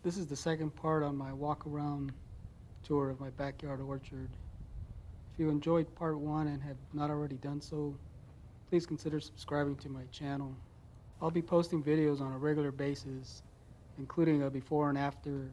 This is the second part on my walk around tour of my backyard orchard. If you enjoyed part 1 and have not already done so, please consider subscribing to my channel. I'll be posting videos on a regular basis, including a before and after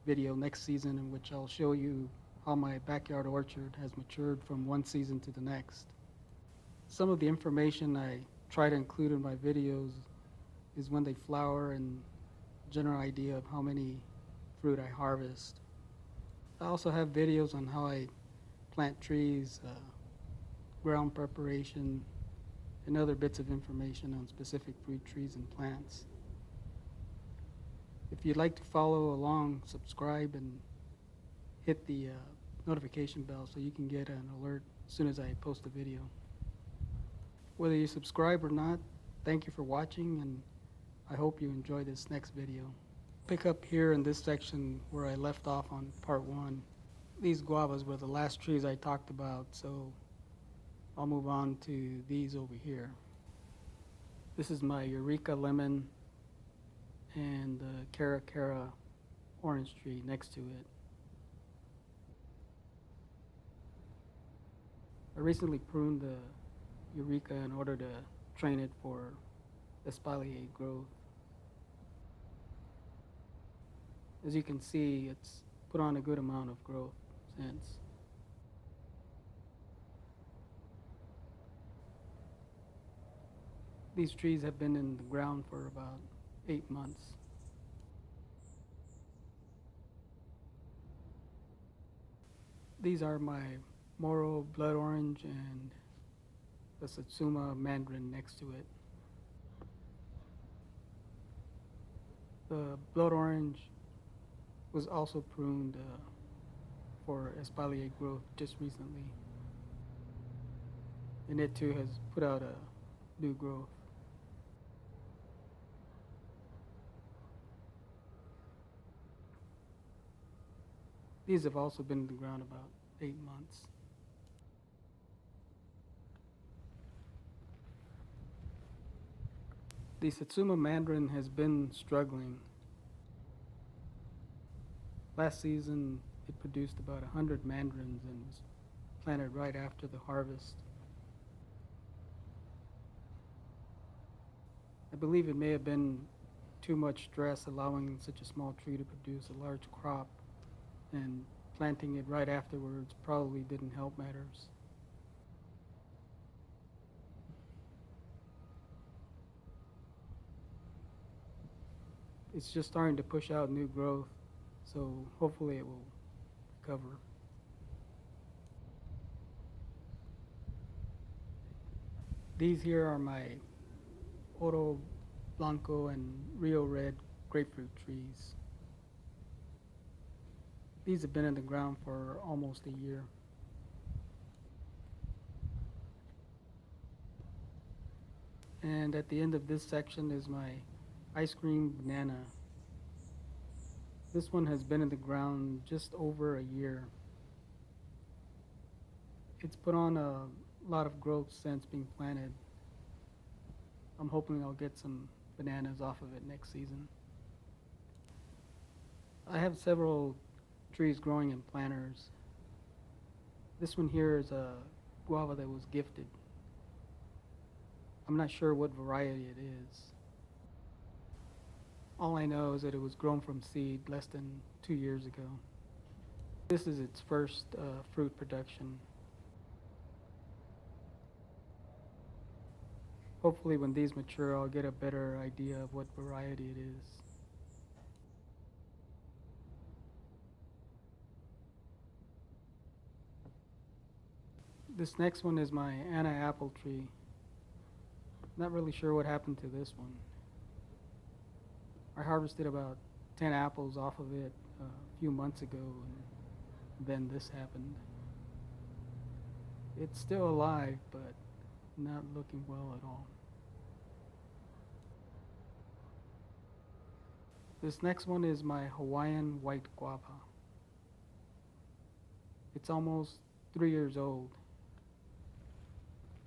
video next season in which I'll show you how my backyard orchard has matured from one season to the next. Some of the information I try to include in my videos is when they flower and general idea of how many fruit I harvest. I also have videos on how I plant trees, ground preparation, and other bits of information on specific fruit trees and plants. If you'd like to follow along, subscribe and hit the notification bell so you can get an alert as soon as I post a video. Whether you subscribe or not, thank you for watching, and I hope you enjoy this next video. Pick up here in this section where I left off on part 1. These guavas were the last trees I talked about, so I'll move on to these over here. This is my Eureka lemon and the Caracara orange tree next to it. I recently pruned the Eureka in order to train it for espalier growth. As you can see, it's put on a good amount of growth since. These trees have been in the ground for about 8 months. These are my Moro blood orange and the Satsuma Mandarin next to it. The blood orange was also pruned for espalier growth just recently, and it too has put out a new growth. These have also been in the ground about 8 months. The Satsuma Mandarin has been struggling. Last season, it produced about 100 mandarins and was planted right after the harvest. I believe it may have been too much stress allowing such a small tree to produce a large crop, and planting it right afterwards probably didn't help matters. It's just starting to push out new growth, so hopefully it will recover. These here are my Oro, Blanco, and Rio Red grapefruit trees. These have been in the ground for almost a year. And at the end of this section is my ice cream banana. This one has been in the ground just over a year. It's put on a lot of growth since being planted. I'm hoping I'll get some bananas off of it next season. I have several trees growing in planters. This one here is a guava that was gifted. I'm not sure what variety it is. All I know is that it was grown from seed less than 2 years ago. This is its first fruit production. Hopefully when these mature, I'll get a better idea of what variety it is. This next one is my Anna apple tree. Not really sure what happened to this one. I harvested about 10 apples off of it a few months ago, and then this happened. It's still alive, but not looking well at all. This next one is my Hawaiian white guava. It's almost 3 years old.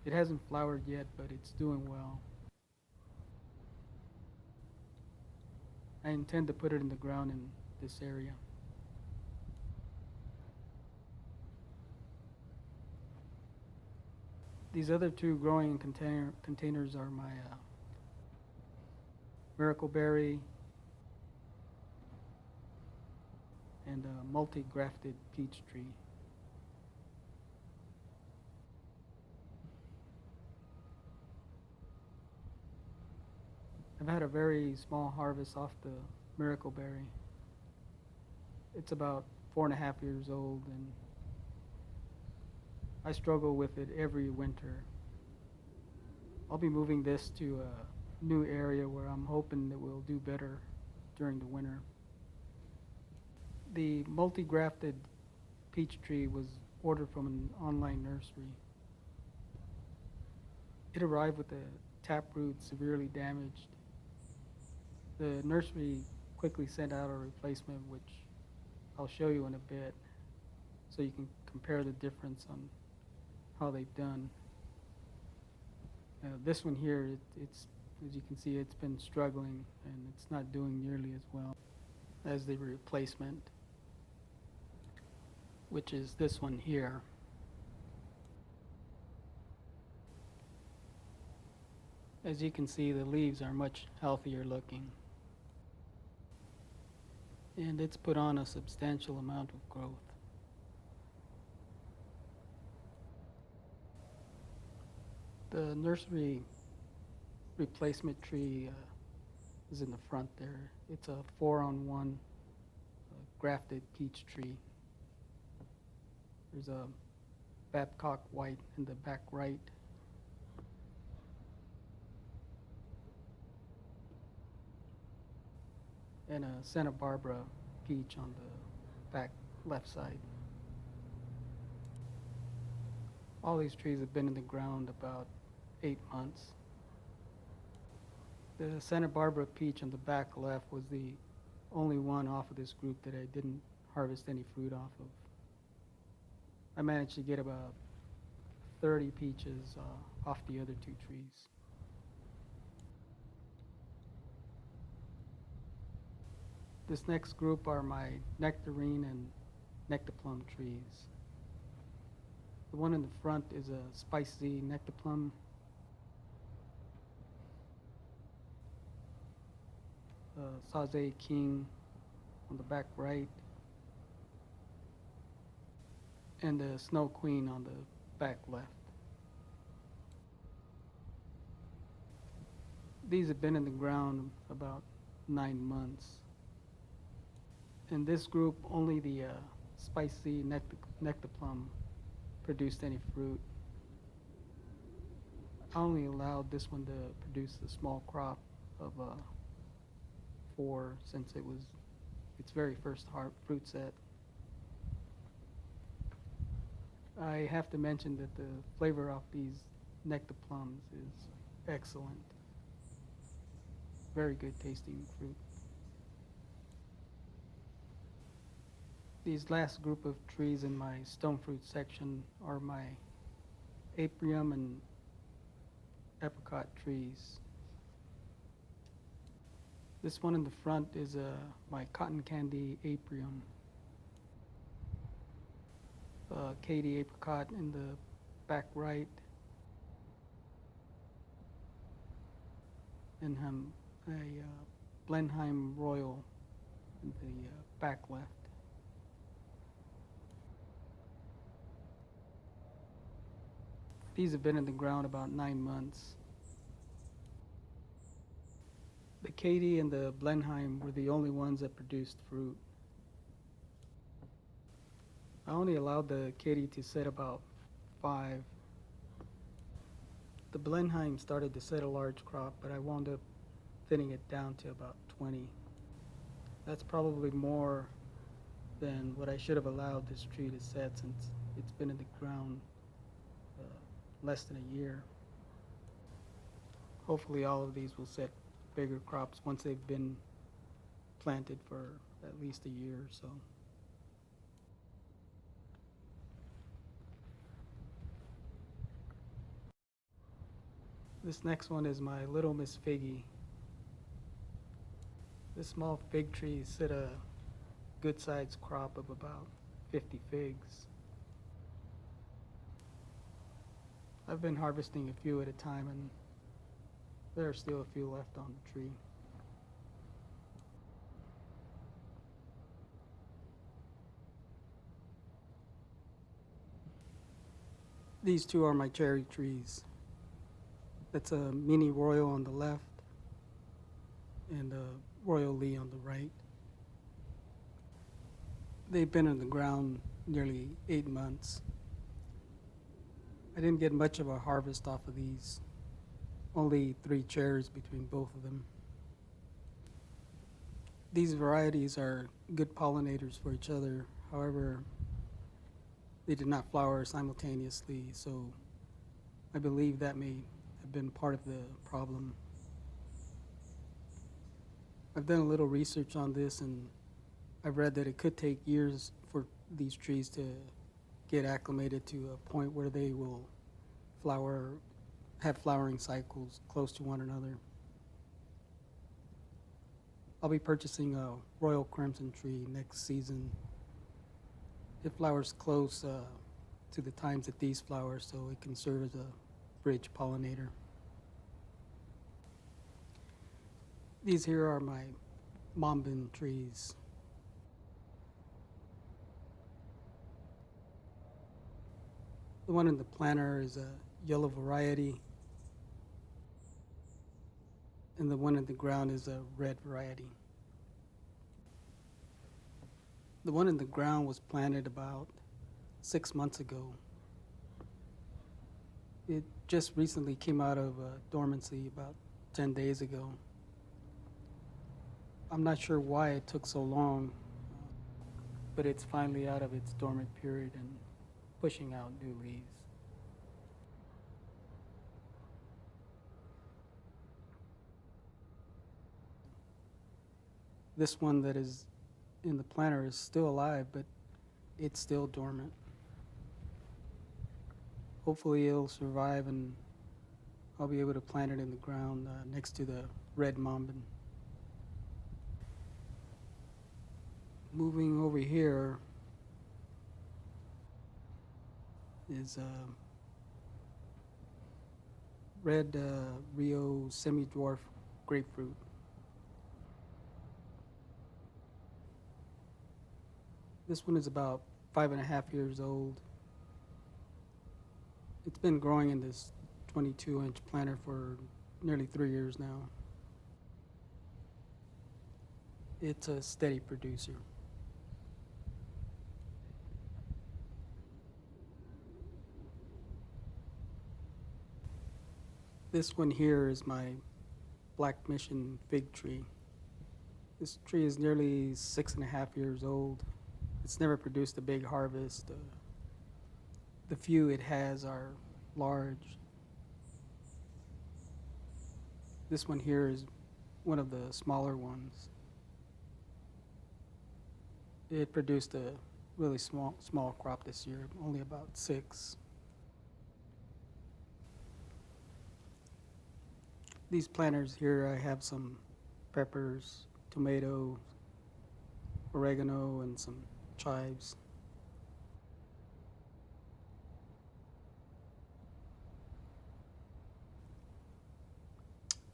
It hasn't flowered yet, but it's doing well. I intend to put it in the ground in this area. These other two growing in containers are my Miracle Berry and Multi-Grafted Peach Tree. I've had a very small harvest off the Miracle Berry. It's about 4.5 years old, and I struggle with it every winter. I'll be moving this to a new area where I'm hoping that we'll do better during the winter. The multi-grafted peach tree was ordered from an online nursery. It arrived with the taproot severely damaged. The nursery quickly sent out a replacement, which I'll show you in a bit, so you can compare the difference on how they've done. This one here, it's as you can see, it's been struggling and it's not doing nearly as well as the replacement, which is this one here. As you can see, the leaves are much healthier looking, and it's put on a substantial amount of growth. The nursery replacement tree is in the front there. It's a 4-on-1 grafted peach tree. There's a Babcock white in the back right. And a Santa Barbara peach on the back left side. All these trees have been in the ground about 8 months. The Santa Barbara peach on the back left was the only one off of this group that I didn't harvest any fruit off of. I managed to get about 30 peaches off the other two trees. This next group are my Nectarine and Nectaplum trees. The one in the front is a spicy Nectaplum. Saze King on the back right, and the Snow Queen on the back left. These have been in the ground about 9 months. In this group, only the spicy Nectaplum produced any fruit. I only allowed this one to produce a small crop of 4 since it was its very first fruit set. I have to mention that the flavor of these Nectaplums is excellent. Very good tasting fruit. These last group of trees in my stone fruit section are my Aprium and Apricot trees. This one in the front is my cotton candy Aprium. Katy Apricot in the back right, and a Blenheim Royal in the back left. These have been in the ground about 9 months. The Katy and the Blenheim were the only ones that produced fruit. I only allowed the Katy to set about 5. The Blenheim started to set a large crop, but I wound up thinning it down to about 20. That's probably more than what I should have allowed this tree to set since it's been in the ground less than a year. Hopefully all of these will set bigger crops once they've been planted for at least a year or so. This next one is my Little Miss Figgy. This small fig tree set a good sized crop of about 50 figs. I've been harvesting a few at a time, and there are still a few left on the tree. These two are my cherry trees. That's a mini royal on the left and a royal Lee on the right. They've been in the ground nearly 8 months. I didn't get much of a harvest off of these, only 3 cherries between both of them. These varieties are good pollinators for each other. However, they did not flower simultaneously, so I believe that may have been part of the problem. I've done a little research on this, and I've read that it could take years for these trees to get acclimated to a point where they will have flowering cycles close to one another. I'll be purchasing a Royal Crimson tree next season. It flowers close to the times that these flower, so it can serve as a bridge pollinator. These here are my Mambin trees. The one in the planter is a yellow variety, and the one in the ground is a red variety. The one in the ground was planted about 6 months ago. It just recently came out of dormancy about 10 days ago. I'm not sure why it took so long, but it's finally out of its dormant period and pushing out new leaves. This one that is in the planter is still alive, but it's still dormant. Hopefully it'll survive, and I'll be able to plant it in the ground next to the red Mambin. Moving over here is red Rio semi-dwarf grapefruit. This one is about 5.5 years old. It's been growing in this 22-inch planter for nearly 3 years now. It's a steady producer. This one here is my Black Mission fig tree. This tree is nearly 6.5 years old. It's never produced a big harvest. The few it has are large. This one here is one of the smaller ones. It produced a really small crop this year, only about 6. These planters here, I have some peppers, tomato, oregano, and some chives.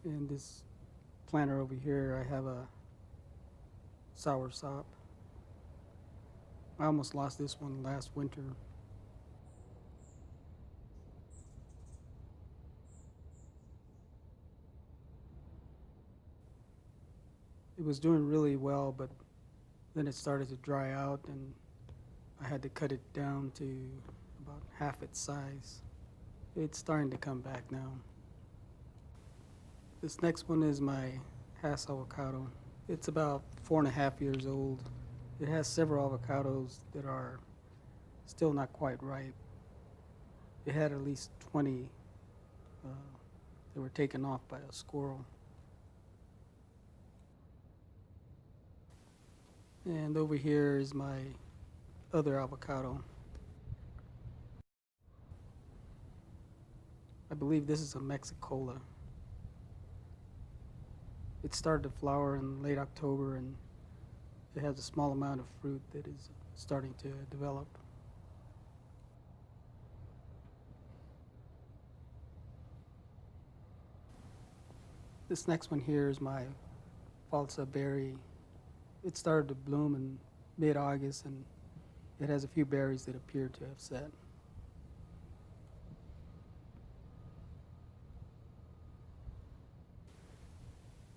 In this planter over here, I have a Soursop. I almost lost this one last winter. It was doing really well, but then it started to dry out, and I had to cut it down to about half its size. It's starting to come back now. This next one is my Hass avocado. It's about 4.5 years old. It has several avocados that are still not quite ripe. It had at least 20 that were taken off by a squirrel. And over here is my other avocado. I believe this is a Mexicola. It started to flower in late October, and it has a small amount of fruit that is starting to develop. This next one here is my Goji Berry. It started to bloom in mid-August, and it has a few berries that appear to have set.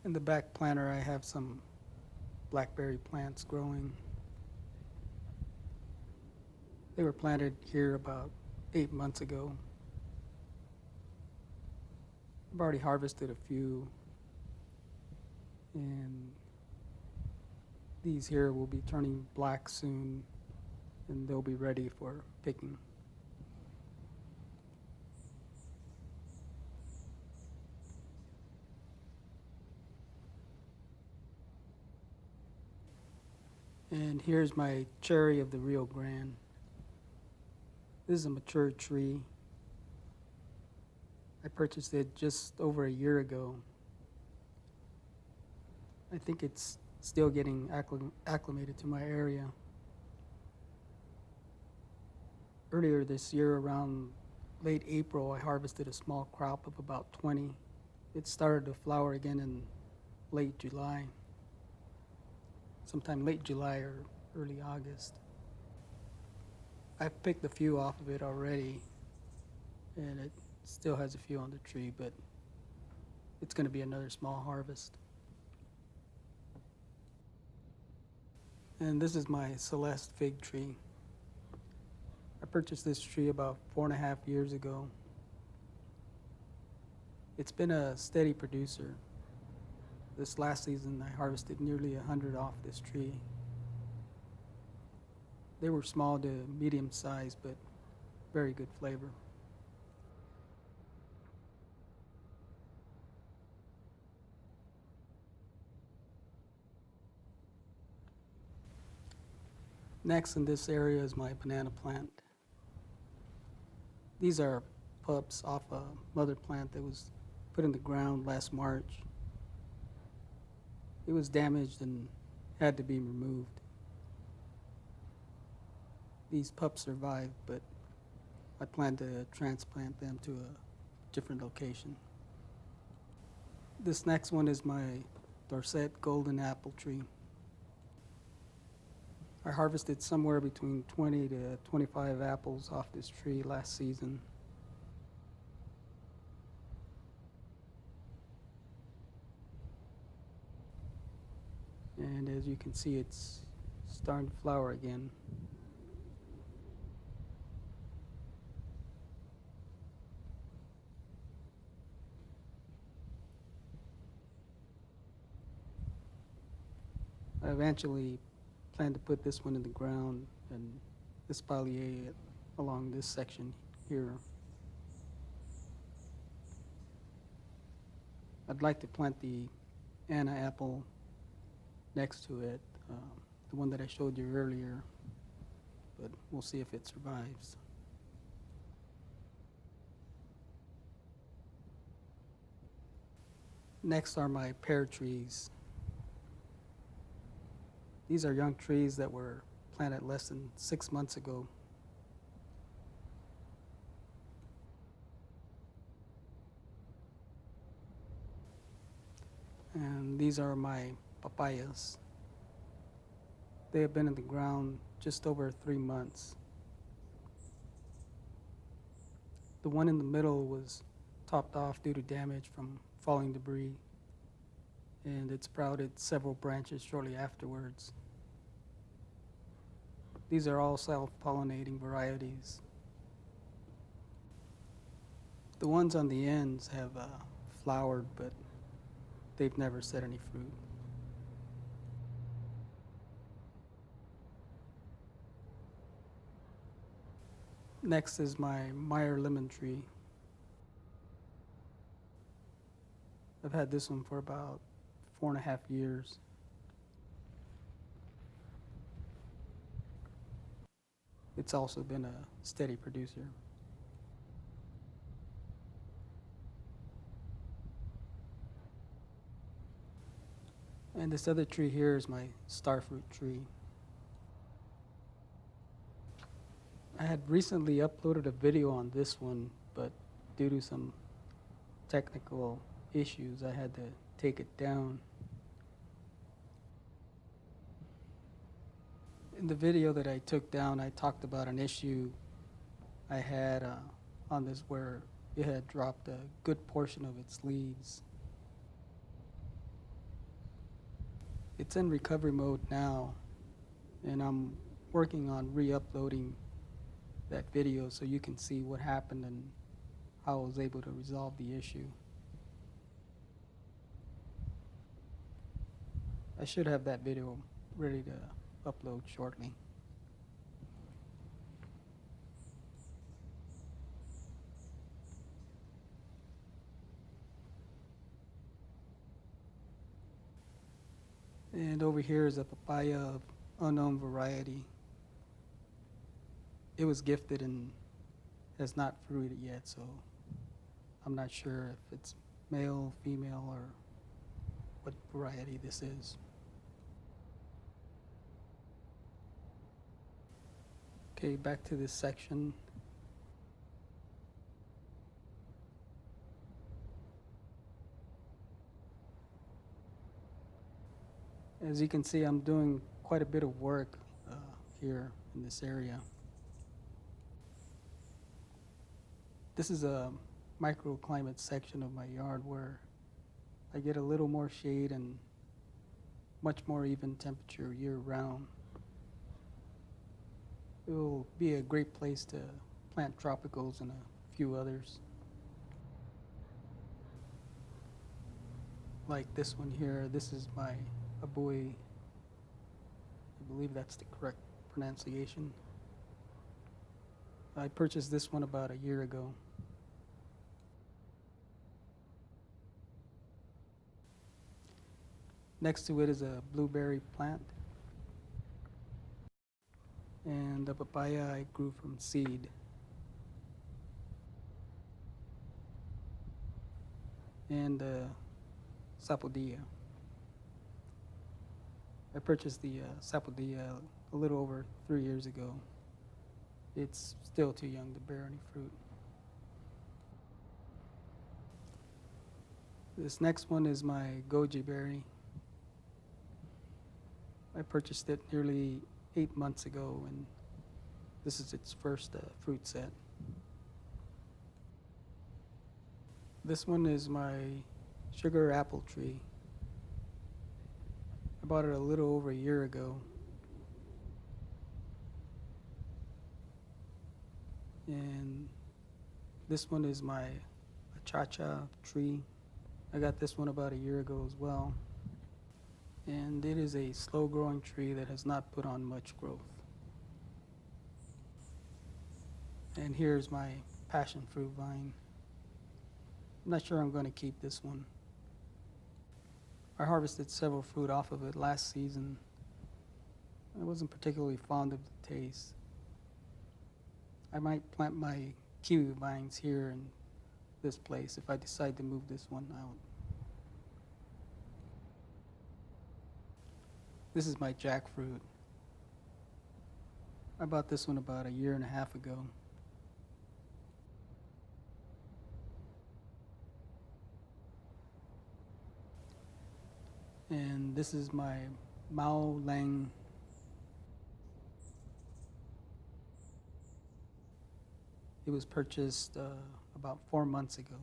In the back planter, I have some Blackberry plants growing. They were planted here about 8 months ago. I've already harvested a few, and these here will be turning black soon, and they'll be ready for picking. And here's my cherry of the Rio Grande. This is a mature tree. I purchased it just over a year ago. I think it's still getting acclimated to my area. Earlier this year, around late April, I harvested a small crop of about 20. It started to flower again in late July, sometime late July or early August. I've picked a few off of it already, and it still has a few on the tree, but it's going to be another small harvest. And this is my Celeste Fig Tree. I purchased this tree about 4.5 years ago. It's been a steady producer. This last season, I harvested nearly 100 off this tree. They were small to medium size, but very good flavor. Next in this area is my banana plant. These are pups off a mother plant that was put in the ground last March. It was damaged and had to be removed. These pups survived, but I plan to transplant them to a different location. This next one is my Dorset golden apple tree. I harvested somewhere between 20 to 25 apples off this tree last season. And as you can see, it's starting to flower again. I eventually plan to put this one in the ground and espalier it along this section here. I'd like to plant the Anna apple next to it, the one that I showed you earlier, but we'll see if it survives. Next are my pear trees. These are young trees that were planted less than 6 months ago. And these are my papayas. They have been in the ground just over 3 months. The one in the middle was topped off due to damage from falling debris, and it sprouted several branches shortly afterwards. These are all self-pollinating varieties. The ones on the ends have flowered, but they've never set any fruit. Next is my Meyer lemon tree. I've had this one for about 4.5 years. It's also been a steady producer. And this other tree here is my starfruit tree. I had recently uploaded a video on this one, but due to some technical issues, I had to take it down. In the video that I took down, I talked about an issue I had on this where it had dropped a good portion of its leaves. It's in recovery mode now, and I'm working on re-uploading that video so you can see what happened and how I was able to resolve the issue. I should have that video ready to upload shortly. And over here is a papaya of unknown variety. It was gifted and has not fruited yet, so I'm not sure if it's male, female, or what variety this is. Okay, back to this section. As you can see, I'm doing quite a bit of work here in this area. This is a microclimate section of my yard where I get a little more shade and much more even temperature year-round. It will be a great place to plant tropicals and a few others. Like this one here, this is my abui. I believe that's the correct pronunciation. I purchased this one about a year ago. Next to it is a blueberry plant. And the papaya I grew from seed. And the sapodilla. I purchased the sapodilla a little over 3 years ago. It's still too young to bear any fruit. This next one is my Goji Berry. I purchased it nearly 8 months ago, and this is its first fruit set. This one is my sugar apple tree. I bought it a little over a year ago. And this one is my achacha tree. I got this one about a year ago as well. And it is a slow-growing tree that has not put on much growth. And here's my passion fruit vine. I'm not sure I'm going to keep this one. I harvested several fruit off of it last season. I wasn't particularly fond of the taste. I might plant my kiwi vines here in this place if I decide to move this one out. This is my jackfruit. I bought this one about a year and a half ago. And this is my Mao Lang. It was purchased about 4 months ago.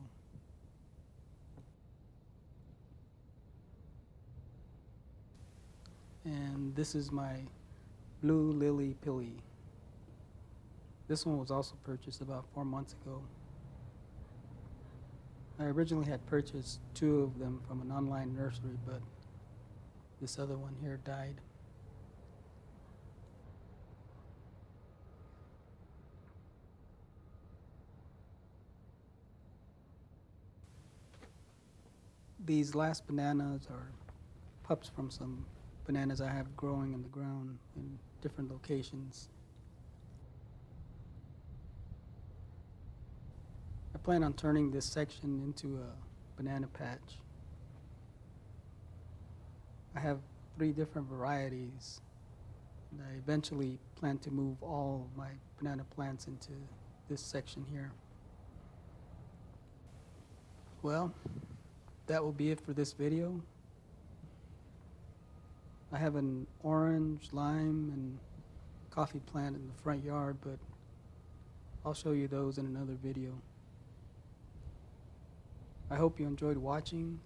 And this is my blue lily pilly. This one was also purchased about 4 months ago. I originally had purchased 2 of them from an online nursery, but this other one here died. These last bananas are pups from some bananas I have growing in the ground in different locations. I plan on turning this section into a banana patch. I have 3 different varieties, and I eventually plan to move all my banana plants into this section here. Well, that will be it for this video. I have an orange, lime, and coffee plant in the front yard, but I'll show you those in another video. I hope you enjoyed watching.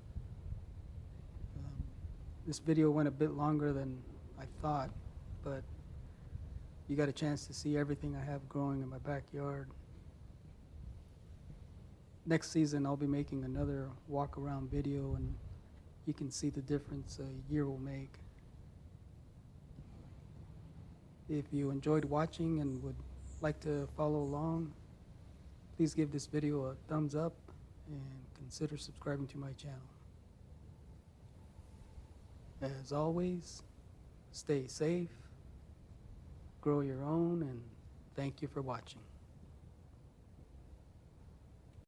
This video went a bit longer than I thought, but you got a chance to see everything I have growing in my backyard. Next season, I'll be making another walk around video, and you can see the difference a year will make. If you enjoyed watching and would like to follow along, please give this video a thumbs up and consider subscribing to my channel. As always, stay safe, grow your own, and thank you for watching.